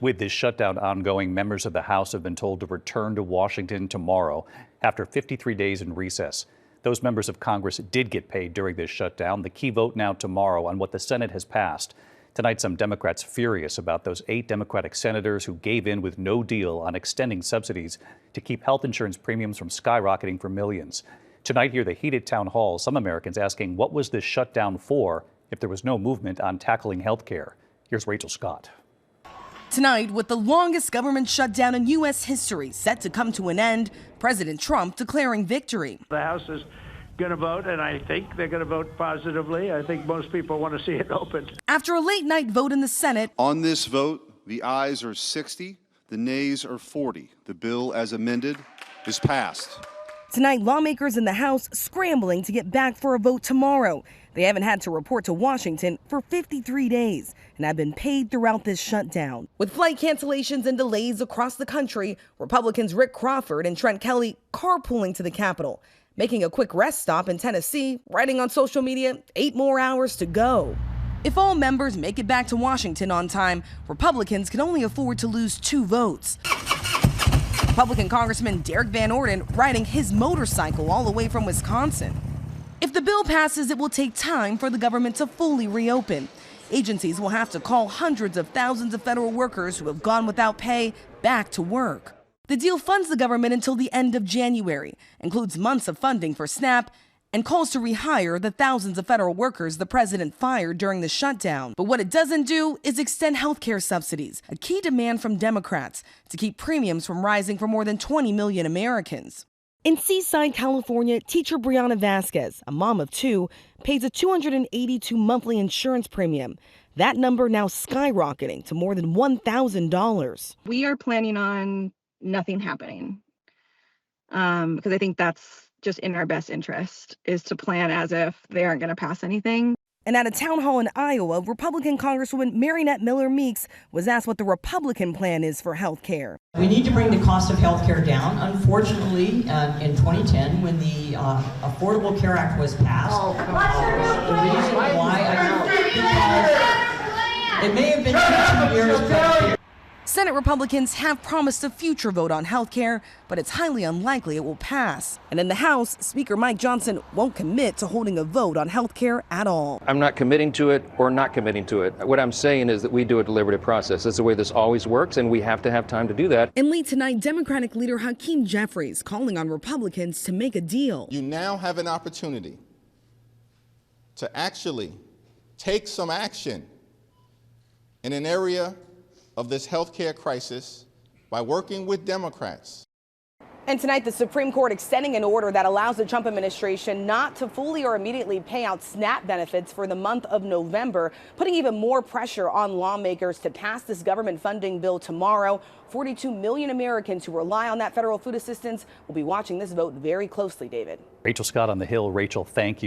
With this shutdown ongoing, members of the House have been told to return to Washington tomorrow after 53 days in recess. Those members of Congress did get paid during this shutdown. The key vote now tomorrow on what the Senate has passed. Tonight, some Democrats furious about those 8 Democratic senators who gave in with no deal on extending subsidies to keep health insurance premiums from skyrocketing for millions. Tonight, hear the heated town hall, some Americans asking what was this shutdown for if there was no movement on tackling health care. Here's Rachel Scott. Tonight, with the longest government shutdown in U.S. history set to come to an end, President Trump declaring victory. The House is going to vote, and I think they're going to vote positively. I think most people want to see it open. After a late-night vote in the Senate. On this vote, the ayes are 60, the nays are 40. The bill as amended is passed. Tonight, lawmakers in the House scrambling to get back for a vote tomorrow. They haven't had to report to Washington for 53 days and have been paid throughout this shutdown. With flight cancellations and delays across the country, Republicans Rick Crawford and Trent Kelly carpooling to the Capitol, making a quick rest stop in Tennessee, writing on social media, 8 more hours to go. If all members make it back to Washington on time, Republicans can only afford to lose 2 votes. Republican Congressman Derek Van Orden riding his motorcycle all the way from Wisconsin. If the bill passes, it will take time for the government to fully reopen. Agencies will have to call hundreds of thousands of federal workers who have gone without pay back to work. The deal funds the government until the end of January, includes months of funding for SNAP, and calls to rehire the thousands of federal workers the president fired during the shutdown. But what it doesn't do is extend health care subsidies, a key demand from Democrats to keep premiums from rising for more than 20 million Americans. In Seaside, California, teacher Brianna Vasquez, a mom of 2, pays a $282 monthly insurance premium. That number now skyrocketing to more than $1,000. We are planning on nothing happening because I think that's just in our best interest, is to plan as if they aren't going to pass anything. And at a town hall in Iowa, Republican Congresswoman Marinette Miller-Meeks was asked what the Republican plan is for health care. We need to bring the cost of health care down. Unfortunately, in 2010, when the Affordable Care Act was passed, the reason why it may have been 2 years, but Senate Republicans have promised a future vote on health care, but it's highly unlikely it will pass. And in the House, Speaker Mike Johnson won't commit to holding a vote on health care at all. I'm not committing to it or not committing to it. What I'm saying is that we do a deliberative process. That's the way this always works, and we have to have time to do that. And late tonight, Democratic leader Hakeem Jeffries calling on Republicans to make a deal. You now have an opportunity to actually take some action in an area of this healthcare crisis by working with Democrats. And tonight, the Supreme Court extending an order that allows the Trump administration not to fully or immediately pay out SNAP benefits for the month of November, putting even more pressure on lawmakers to pass this government funding bill tomorrow. 42 million Americans who rely on that federal food assistance will be watching this vote very closely, David. Rachel Scott on the Hill. Rachel, thank you.